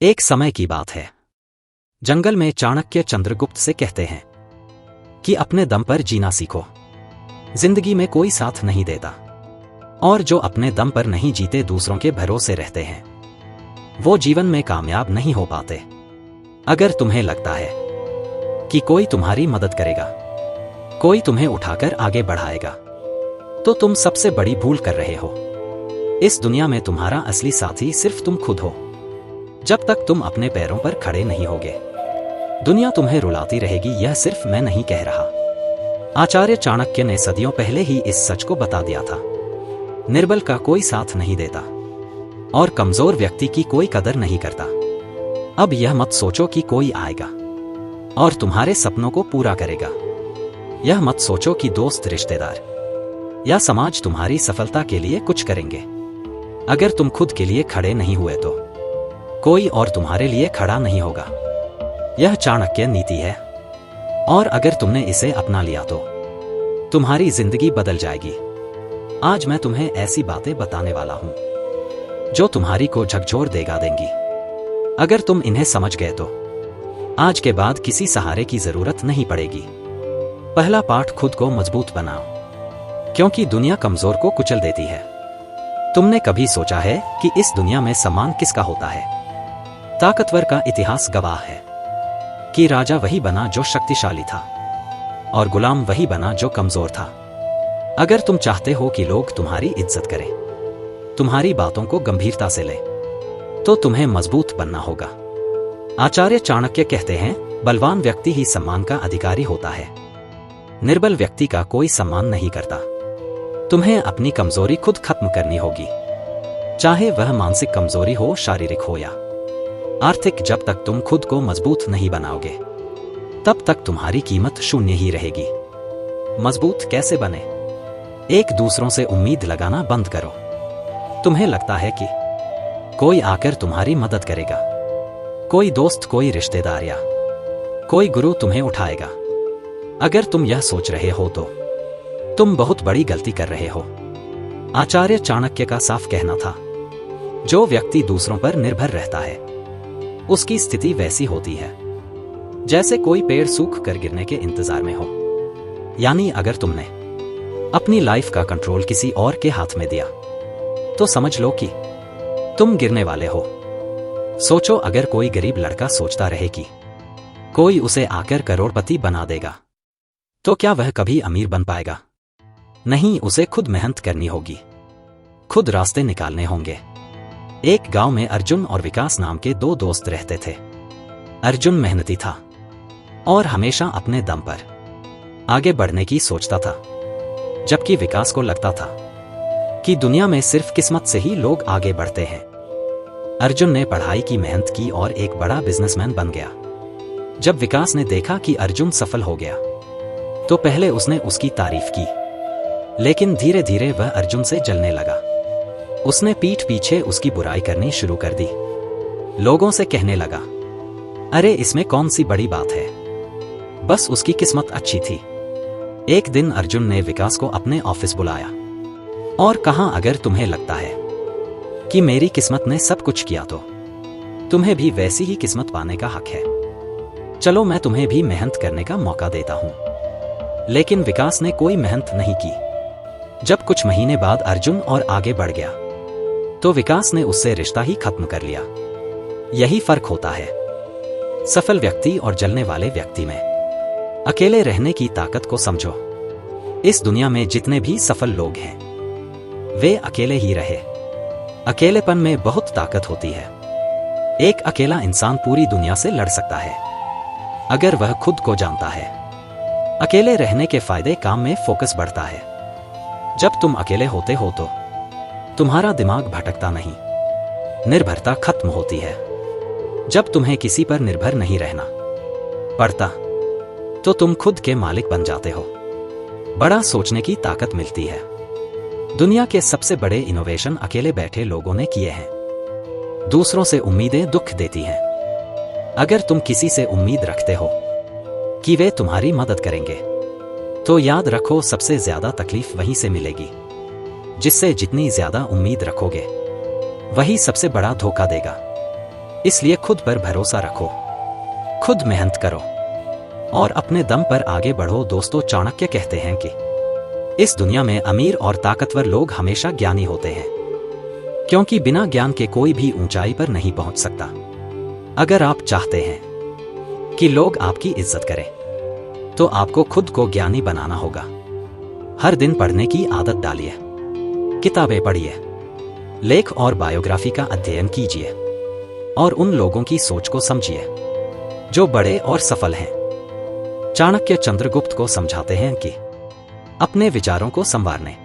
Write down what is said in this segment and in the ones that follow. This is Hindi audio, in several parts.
एक समय की बात है। जंगल में चाणक्य चंद्रगुप्त से कहते हैं कि अपने दम पर जीना सीखो। जिंदगी में कोई साथ नहीं देता, और जो अपने दम पर नहीं जीते दूसरों के भरोसे रहते हैं, वो जीवन में कामयाब नहीं हो पाते। अगर तुम्हें लगता है कि कोई तुम्हारी मदद करेगा, कोई तुम्हें उठाकर आगे बढ़ाएगा, तो तुम सबसे बड़ी भूल कर रहे हो। इस दुनिया में तुम्हारा असली साथी सिर्फ तुम खुद हो। जब तक तुम अपने पैरों पर खड़े नहीं होगे, दुनिया तुम्हें रुलाती रहेगी। यह सिर्फ मैं नहीं कह रहा, आचार्य चाणक्य ने सदियों पहले ही इस सच को बता दिया था। निर्बल का कोई साथ नहीं देता, और कमजोर व्यक्ति की कोई कदर नहीं करता। अब यह मत सोचो कि कोई आएगा और तुम्हारे सपनों को पूरा करेगा। यह मत सोचो कि दोस्त, रिश्तेदार या समाज तुम्हारी सफलता के लिए कुछ करेंगे। अगर तुम खुद के लिए खड़े नहीं हुए तो कोई और तुम्हारे लिए खड़ा नहीं होगा। यह चाणक्य नीति है, और अगर तुमने इसे अपना लिया तो तुम्हारी जिंदगी बदल जाएगी। आज मैं तुम्हें ऐसी बातें बताने वाला हूं जो तुम्हारी को झकझोर देंगी। अगर तुम इन्हें समझ गए तो आज के बाद किसी सहारे की जरूरत नहीं पड़ेगी। पहला पाठ, खुद को मजबूत बनाओ, क्योंकि दुनिया कमजोर को कुचल देती है। तुमने कभी सोचा है कि इस दुनिया में सम्मान किसका होता है? ताकतवर का इतिहास गवाह है कि राजा वही बना जो शक्तिशाली था, और गुलाम वही बना जो कमजोर था। अगर तुम चाहते हो कि लोग तुम्हारी इज्जत करें, तुम्हारी बातों को गंभीरता से लें, तो तुम्हें मजबूत बनना होगा। आचार्य चाणक्य कहते हैं, बलवान व्यक्ति ही सम्मान का अधिकारी होता है। निर्बल व्यक्ति का कोई सम्मान नहीं करता। तुम्हें अपनी कमजोरी खुद खत्म करनी होगी, चाहे वह मानसिक कमजोरी हो, शारीरिक हो या आर्थिक। जब तक तुम खुद को मजबूत नहीं बनाओगे, तब तक तुम्हारी कीमत शून्य ही रहेगी। मजबूत कैसे बने? एक दूसरों से उम्मीद लगाना बंद करो। तुम्हें लगता है कि कोई आकर तुम्हारी मदद करेगा, कोई दोस्त, कोई रिश्तेदार या कोई गुरु तुम्हें उठाएगा। अगर तुम यह सोच रहे हो तो तुम बहुत बड़ी गलती कर रहे हो। आचार्य चाणक्य का साफ कहना था, जो व्यक्ति दूसरों पर निर्भर रहता है, उसकी स्थिति वैसी होती है जैसे कोई पेड़ सूख कर गिरने के इंतजार में हो। यानी अगर तुमने अपनी लाइफ का कंट्रोल किसी और के हाथ में दिया, तो समझ लो कि तुम गिरने वाले हो। सोचो, अगर कोई गरीब लड़का सोचता रहे कि कोई उसे आकर करोड़पति बना देगा, तो क्या वह कभी अमीर बन पाएगा? नहीं, उसे खुद मेहनत करनी होगी, खुद रास्ते निकालने होंगे। एक गांव में अर्जुन और विकास नाम के दो दोस्त रहते थे। अर्जुन मेहनती था और हमेशा अपने दम पर आगे बढ़ने की सोचता था, जबकि विकास को लगता था कि दुनिया में सिर्फ किस्मत से ही लोग आगे बढ़ते हैं। अर्जुन ने पढ़ाई की, मेहनत की और एक बड़ा बिजनेसमैन बन गया। जब विकास ने देखा कि अर्जुन सफल हो गया, तो पहले उसने उसकी तारीफ की, लेकिन धीरे धीरे वह अर्जुन से जलने लगा। उसने पीठ पीछे उसकी बुराई करनी शुरू कर दी। लोगों से कहने लगा, अरे इसमें कौन सी बड़ी बात है, बस उसकी किस्मत अच्छी थी। एक दिन अर्जुन ने विकास को अपने ऑफिस बुलाया और कहा, अगर तुम्हें लगता है कि मेरी किस्मत ने सब कुछ किया, तो तुम्हें भी वैसी ही किस्मत पाने का हक है। चलो, मैं तुम्हें भी मेहनत करने का मौका देता हूं। लेकिन विकास ने कोई मेहनत नहीं की। जब कुछ महीने बाद अर्जुन और आगे बढ़ गया, तो विकास ने उससे रिश्ता ही खत्म कर लिया। यही फर्क होता है सफल व्यक्ति और जलने वाले व्यक्ति में। अकेले रहने की ताकत को समझो। इस दुनिया में जितने भी सफल लोग हैं, वे अकेले ही रहे। अकेलेपन में बहुत ताकत होती है। एक अकेला इंसान पूरी दुनिया से लड़ सकता है, अगर वह खुद को जानता है। अकेले रहने के फायदे, काम में फोकस बढ़ता है। जब तुम अकेले होते हो तो तुम्हारा दिमाग भटकता नहीं, निर्भरता खत्म होती है। जब तुम्हें किसी पर निर्भर नहीं रहना पड़ता, तो तुम खुद के मालिक बन जाते हो। बड़ा सोचने की ताकत मिलती है। दुनिया के सबसे बड़े इनोवेशन अकेले बैठे लोगों ने किए हैं। दूसरों से उम्मीदें दुख देती हैं। अगर तुम किसी से उम्मीद रखते हो कि वे तुम्हारी मदद करेंगे, तो याद रखो, सबसे ज्यादा तकलीफ वहीं से मिलेगी जिससे जितनी ज्यादा उम्मीद रखोगे, वही सबसे बड़ा धोखा देगा। इसलिए खुद पर भरोसा रखो, खुद मेहनत करो और अपने दम पर आगे बढ़ो। दोस्तों, चाणक्य कहते हैं कि इस दुनिया में अमीर और ताकतवर लोग हमेशा ज्ञानी होते हैं, क्योंकि बिना ज्ञान के कोई भी ऊंचाई पर नहीं पहुंच सकता। अगर आप चाहते हैं कि लोग आपकी इज्जत करें, तो आपको खुद को ज्ञानी बनाना होगा। हर दिन पढ़ने की आदत डालिए, किताबें पढ़िए, लेख और बायोग्राफी का अध्ययन कीजिए और उन लोगों की सोच को समझिए जो बड़े और सफल हैं। चाणक्य चंद्रगुप्त को समझाते हैं कि अपने विचारों को संवारने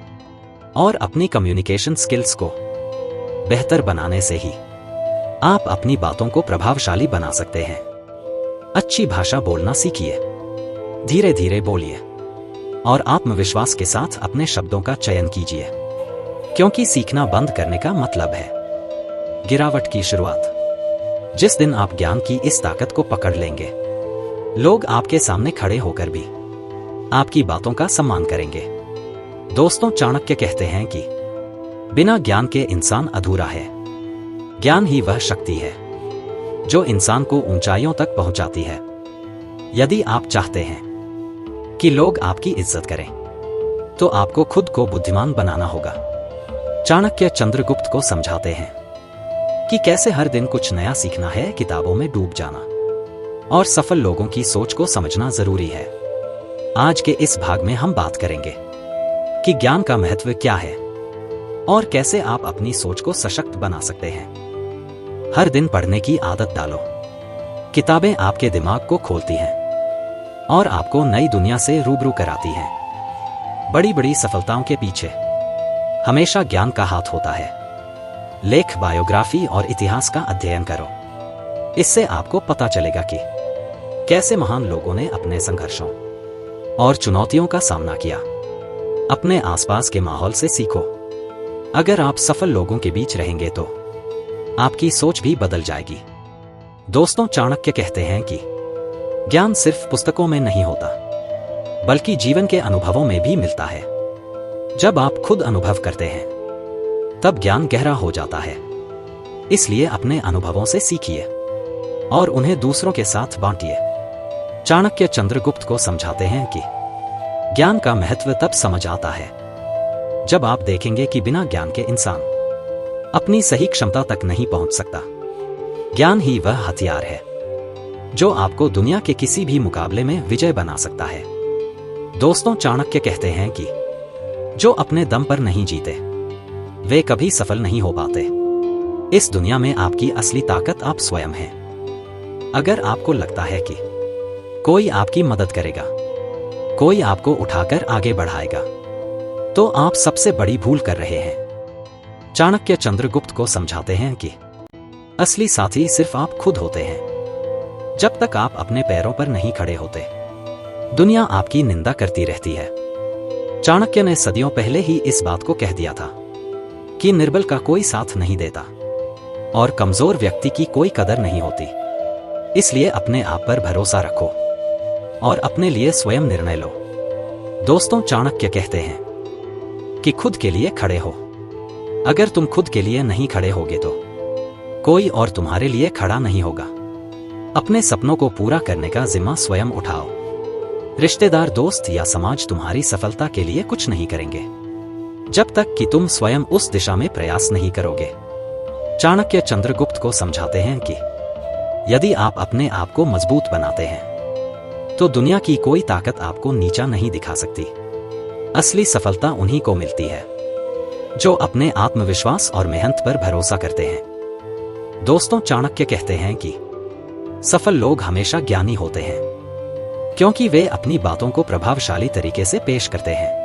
और अपनी कम्युनिकेशन स्किल्स को बेहतर बनाने से ही आप अपनी बातों को प्रभावशाली बना सकते हैं। अच्छी भाषा बोलना सीखिए, धीरे धीरे बोलिए और आत्मविश्वास के साथ अपने शब्दों का चयन कीजिए, क्योंकि सीखना बंद करने का मतलब है गिरावट की शुरुआत। जिस दिन आप ज्ञान की इस ताकत को पकड़ लेंगे, लोग आपके सामने खड़े होकर भी आपकी बातों का सम्मान करेंगे। दोस्तों, चाणक्य कहते हैं कि बिना ज्ञान के इंसान अधूरा है। ज्ञान ही वह शक्ति है जो इंसान को ऊंचाइयों तक पहुंचाती है। यदि आप चाहते हैं कि लोग आपकी इज्जत करें, तो आपको खुद को बुद्धिमान बनाना होगा। चाणक्य चंद्रगुप्त को समझाते हैं कि कैसे हर दिन कुछ नया सीखना है, किताबों में डूब जाना और सफल लोगों की सोच को समझना जरूरी है। आज के इस भाग में हम बात करेंगे कि ज्ञान का महत्व क्या है और कैसे आप अपनी सोच को सशक्त बना सकते हैं। हर दिन पढ़ने की आदत डालो। किताबें आपके दिमाग को खोलती हैं और आपको नई दुनिया से रूबरू कराती हैं। बड़ी बड़ी सफलताओं के पीछे हमेशा ज्ञान का हाथ होता है। लेख, बायोग्राफी और इतिहास का अध्ययन करो। इससे आपको पता चलेगा कि कैसे महान लोगों ने अपने संघर्षों और चुनौतियों का सामना किया। अपने आसपास के माहौल से सीखो। अगर आप सफल लोगों के बीच रहेंगे तो आपकी सोच भी बदल जाएगी। दोस्तों, चाणक्य कहते हैं कि ज्ञान सिर्फ पुस्तकों में नहीं होता, बल्कि जीवन के अनुभवों में भी मिलता है। जब आप खुद अनुभव करते हैं, तब ज्ञान गहरा हो जाता है। इसलिए अपने अनुभवों से सीखिए और उन्हें दूसरों के साथ बांटिए। चाणक्य चंद्रगुप्त को समझाते हैं कि ज्ञान का महत्व तब समझ आता है जब आप देखेंगे कि बिना ज्ञान के इंसान अपनी सही क्षमता तक नहीं पहुंच सकता। ज्ञान ही वह हथियार है जो आपको दुनिया के किसी भी मुकाबले में विजय बना सकता है। दोस्तों, चाणक्य कहते हैं कि जो अपने दम पर नहीं जीते, वे कभी सफल नहीं हो पाते। इस दुनिया में आपकी असली ताकत आप स्वयं हैं। अगर आपको लगता है कि कोई आपकी मदद करेगा, कोई आपको उठाकर आगे बढ़ाएगा, तो आप सबसे बड़ी भूल कर रहे हैं। चाणक्य चंद्रगुप्त को समझाते हैं कि असली साथी सिर्फ आप खुद होते हैं। जब तक आप अपने पैरों पर नहीं खड़े होते, दुनिया आपकी निंदा करती रहती है। चाणक्य ने सदियों पहले ही इस बात को कह दिया था कि निर्बल का कोई साथ नहीं देता और कमजोर व्यक्ति की कोई कदर नहीं होती। इसलिए अपने आप पर भरोसा रखो और अपने लिए स्वयं निर्णय लो। दोस्तों, चाणक्य कहते हैं कि खुद के लिए खड़े हो। अगर तुम खुद के लिए नहीं खड़े होगे तो कोई और तुम्हारे लिए खड़ा नहीं होगा। अपने सपनों को पूरा करने का जिम्मा स्वयं उठाओ। रिश्तेदार, दोस्त या समाज तुम्हारी सफलता के लिए कुछ नहीं करेंगे जब तक कि तुम स्वयं उस दिशा में प्रयास नहीं करोगे। चाणक्य चंद्रगुप्त को समझाते हैं कि यदि आप अपने आप को मजबूत बनाते हैं, तो दुनिया की कोई ताकत आपको नीचा नहीं दिखा सकती। असली सफलता उन्हीं को मिलती है जो अपने आत्मविश्वास और मेहनत पर भरोसा करते हैं। दोस्तों, चाणक्य कहते हैं कि सफल लोग हमेशा ज्ञानी होते हैं, क्योंकि वे अपनी बातों को प्रभावशाली तरीके से पेश करते हैं।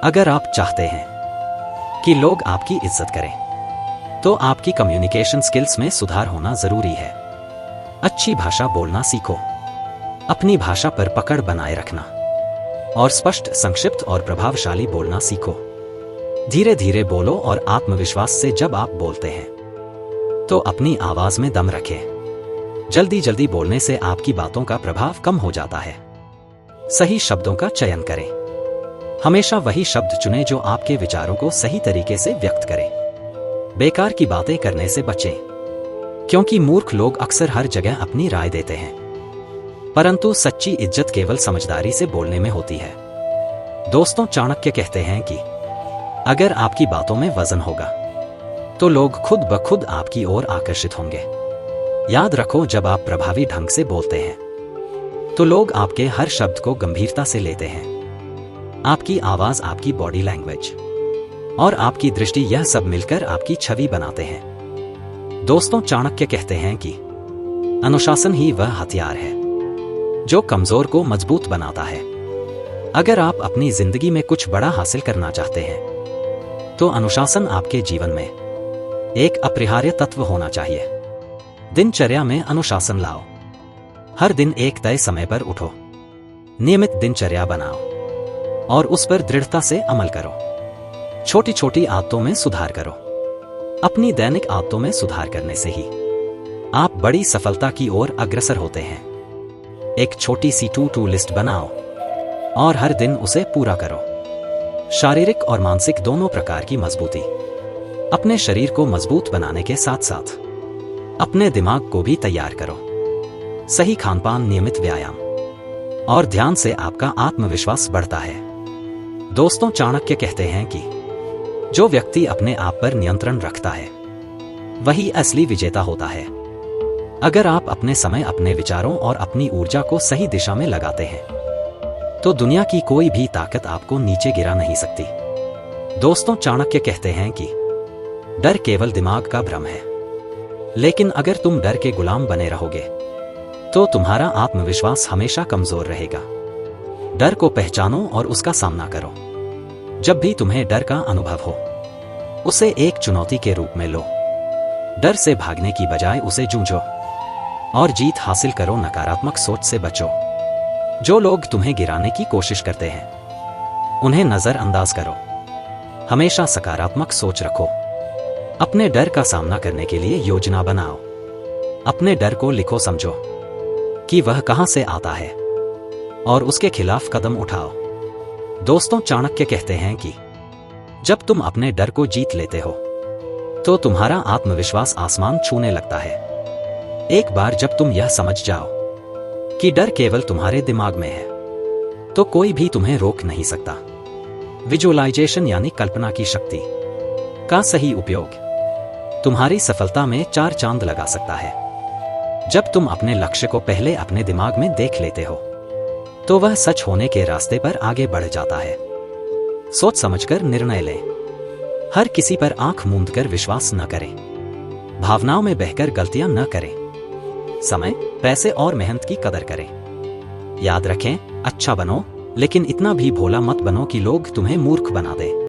अगर आप चाहते हैं कि लोग आपकी इज्जत करें, तो आपकी कम्युनिकेशन स्किल्स में सुधार होना जरूरी है। अच्छी भाषा बोलना सीखो। अपनी भाषा पर पकड़ बनाए रखना और स्पष्ट, संक्षिप्त और प्रभावशाली बोलना सीखो। धीरे धीरे बोलो और आत्मविश्वास से जब आप बोलते हैं, तो अपनी आवाज में दम रखें। जल्दी जल्दी बोलने से आपकी बातों का प्रभाव कम हो जाता है। सही शब्दों का चयन करें। हमेशा वही शब्द चुनें जो आपके विचारों को सही तरीके से व्यक्त करें। बेकार की बातें करने से बचें। क्योंकि मूर्ख लोग अक्सर हर जगह अपनी राय देते हैं, परंतु सच्ची इज्जत केवल समझदारी से बोलने में होती है। दोस्तों, चाणक्य कहते हैं कि अगर आपकी बातों में वजन होगा तो लोग खुद ब खुद आपकी ओर आकर्षित होंगे। याद रखो, जब आप प्रभावी ढंग से बोलते हैं तो लोग आपके हर शब्द को गंभीरता से लेते हैं। आपकी आवाज, आपकी बॉडी लैंग्वेज और आपकी दृष्टि, यह सब मिलकर आपकी छवि बनाते हैं। दोस्तों, चाणक्य कहते हैं कि अनुशासन ही वह हथियार है जो कमजोर को मजबूत बनाता है। अगर आप अपनी जिंदगी में कुछ बड़ा हासिल करना चाहते हैं तो अनुशासन आपके जीवन में एक अपरिहार्य तत्व होना चाहिए। दिनचर्या में अनुशासन लाओ। हर दिन एक तय समय पर उठो, नियमित दिनचर्या बनाओ और उस पर दृढ़ता से अमल करो। छोटी छोटी आदतों में सुधार करो। अपनी दैनिक आदतों में सुधार करने से ही आप बड़ी सफलता की ओर अग्रसर होते हैं। एक छोटी सी टू डू लिस्ट बनाओ और हर दिन उसे पूरा करो। शारीरिक और मानसिक दोनों प्रकार की मजबूती। अपने शरीर को मजबूत बनाने के साथ साथ अपने दिमाग को भी तैयार करो। सही खानपान, नियमित व्यायाम और ध्यान से आपका आत्मविश्वास बढ़ता है। दोस्तों, चाणक्य कहते हैं कि जो व्यक्ति अपने आप पर नियंत्रण रखता है वही असली विजेता होता है। अगर आप अपने समय, अपने विचारों और अपनी ऊर्जा को सही दिशा में लगाते हैं तो दुनिया की कोई भी ताकत आपको नीचे गिरा नहीं सकती। दोस्तों, चाणक्य कहते हैं कि डर केवल दिमाग का भ्रम है, लेकिन अगर तुम डर के गुलाम बने रहोगे तो तुम्हारा आत्मविश्वास हमेशा कमजोर रहेगा। डर को पहचानो और उसका सामना करो। जब भी तुम्हें डर का अनुभव हो, उसे एक चुनौती के रूप में लो। डर से भागने की बजाय उसे जूझो और जीत हासिल करो। नकारात्मक सोच से बचो। जो लोग तुम्हें गिराने की कोशिश करते हैं उन्हें नजरअंदाज करो। हमेशा सकारात्मक सोच रखो। अपने डर का सामना करने के लिए योजना बनाओ। अपने डर को लिखो, समझो कि वह कहां से आता है और उसके खिलाफ कदम उठाओ। दोस्तों, चाणक्य कहते हैं कि जब तुम अपने डर को जीत लेते हो तो तुम्हारा आत्मविश्वास आसमान छूने लगता है। एक बार जब तुम यह समझ जाओ कि डर केवल तुम्हारे दिमाग में है तो कोई भी तुम्हें रोक नहीं सकता। विजुअलाइजेशन यानी कल्पना की शक्ति का सही उपयोग तुम्हारी सफलता में 4 चांद लगा सकता है। जब तुम अपने लक्ष्य को पहले अपने दिमाग में देख लेते हो तो वह सच होने के रास्ते पर आगे बढ़ जाता है। सोच समझकर निर्णय लें। हर किसी पर आंख मूंद कर विश्वास न करें। भावनाओं में बहकर गलतियां न करें। समय, पैसे और मेहनत की कदर करें। याद रखें, अच्छा बनो, लेकिन इतना भी भोला मत बनो कि लोग तुम्हें मूर्ख बना दें।